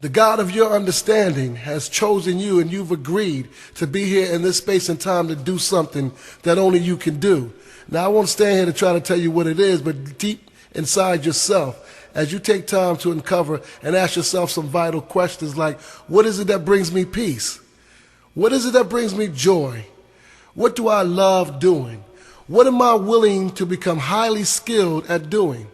The God of your understanding has chosen you, and you've agreed to be here in this space and time to do something that only you can do. Now, I won't stand here to try to tell you what it is, but deep inside yourself, as you take time to uncover and ask yourself some vital questions like, what is it that brings me peace? What is it that brings me joy? What do I love doing? What am I willing to become highly skilled at doing?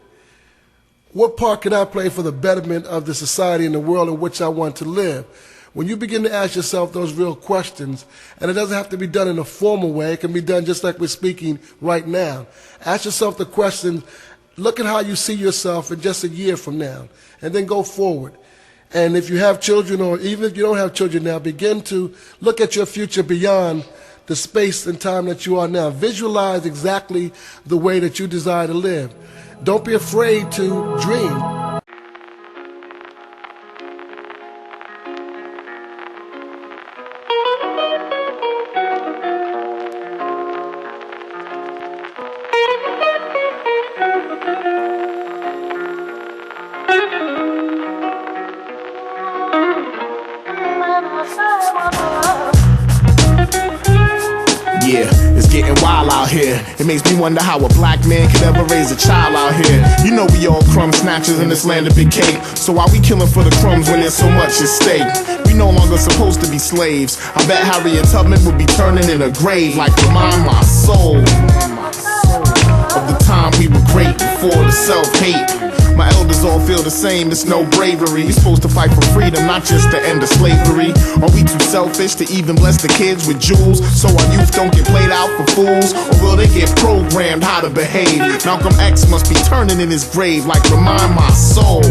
What part can I play for the betterment of the society and the world in which I want to live? When you begin to ask yourself those real questions, and it doesn't have to be done in a formal way, it can be done just like we're speaking right now. Ask yourself the question, look at how you see yourself in just a year from now, and then go forward. And if you have children, or even if you don't have children now, begin to look at your future beyond the space and time that you are now. Visualize exactly the way that you desire to live. Don't be afraid to dream. Yeah, it's getting wild out here. It makes me wonder how a black man could ever raise a child out here. You know we all crumb snatchers in this land of big cake. So why we killing for the crumbs when there's so much at stake? We no longer supposed to be slaves. I bet Harriet Tubman would be turning in a grave like remind my soul of the time we were great before the self-hate. My elders all feel the same, it's no bravery. We supposed to fight for freedom, not just the end of slavery. Are we too selfish to even bless the kids with jewels, so our youth don't get played out for fools? Or will they get programmed how to behave? Malcolm X must be turning in his grave like remind my soul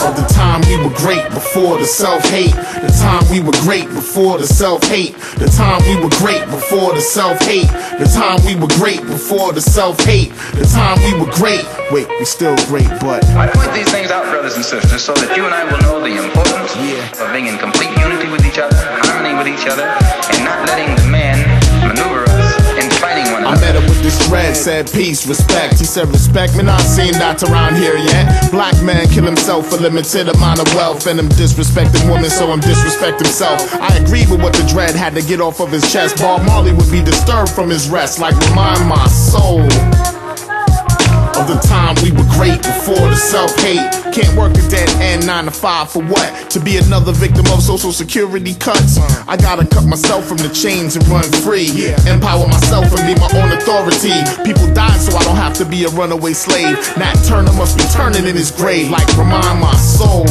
of the time we were great before the self-hate. The time we were great before the self-hate. The time we were great before the self-hate. The time we were great before the self-hate. The time we were great. Wait, we still great, but I point these things out, brothers and sisters, so that you and I will know the importance of being in complete unity with each other, harmony with each other, and not letting the man maneuver us in fighting one another. I met up with this thread, said peace, respect. He said respect, man, I seen that around here yet. Black man kill himself for limited amount of wealth, and him disrespecting women, so him disrespect himself. I agree with what the dread had to get off of his chest. Bob Marley would be disturbed from his rest, like remind my soul of the time we were great before the self-hate. Can't work a dead end 9 to 5 for what? To be another victim of social security cuts? I gotta cut myself from the chains and run free. Empower myself and be my own authority. People died so I don't have to be a runaway slave. Nat Turner must be turning in his grave like remind my soul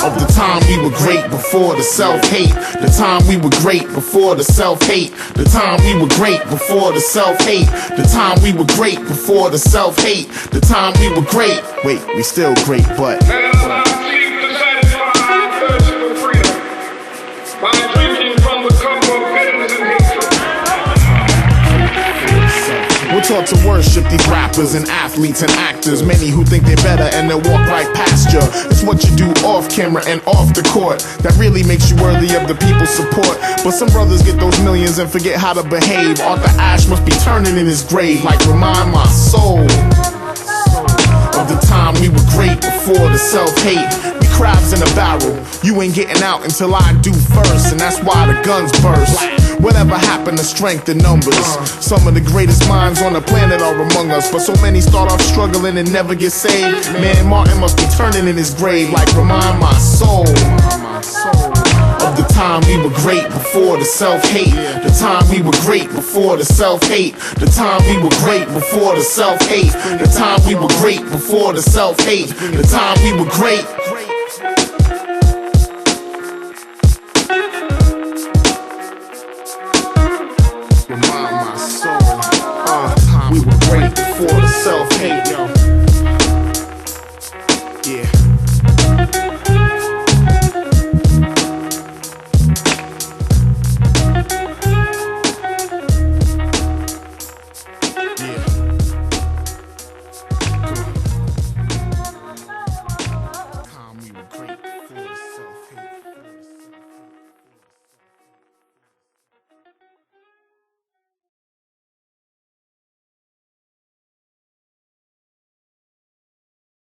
of the time we were great before the self-hate. The time we were great before the self-hate. The time we were great before the self-hate. The time we were great before the self-hate. The time we were great. Wait, we still great, but let us now seek to satisfy our thirst for freedom by drinking from the cup of bitterness and hatred. we're taught to worship these rappers and athletes and actors. Many who think they're better and they'll walk right past you. It's what you do off camera and off the court that really makes you worthy of the people's support. But some brothers get those millions and forget how to behave. Arthur Ashe must be turning in his grave like remind my soul of the time we were great before the self-hate. We crabs in a barrel, you ain't getting out until I do first, and that's why the guns burst. Whatever happened to strength in numbers? Some of the greatest minds on the planet are among us, but so many start off struggling and never get saved. Man, Martin must be turning in his grave like remind my soul of the time we were great before the self-hate. The time we were great before the self-hate. The time we were great before the self-hate. The time we were great before the self-hate. The time we were great. Remind my soul, we were great before the self-hate, yo. Yeah.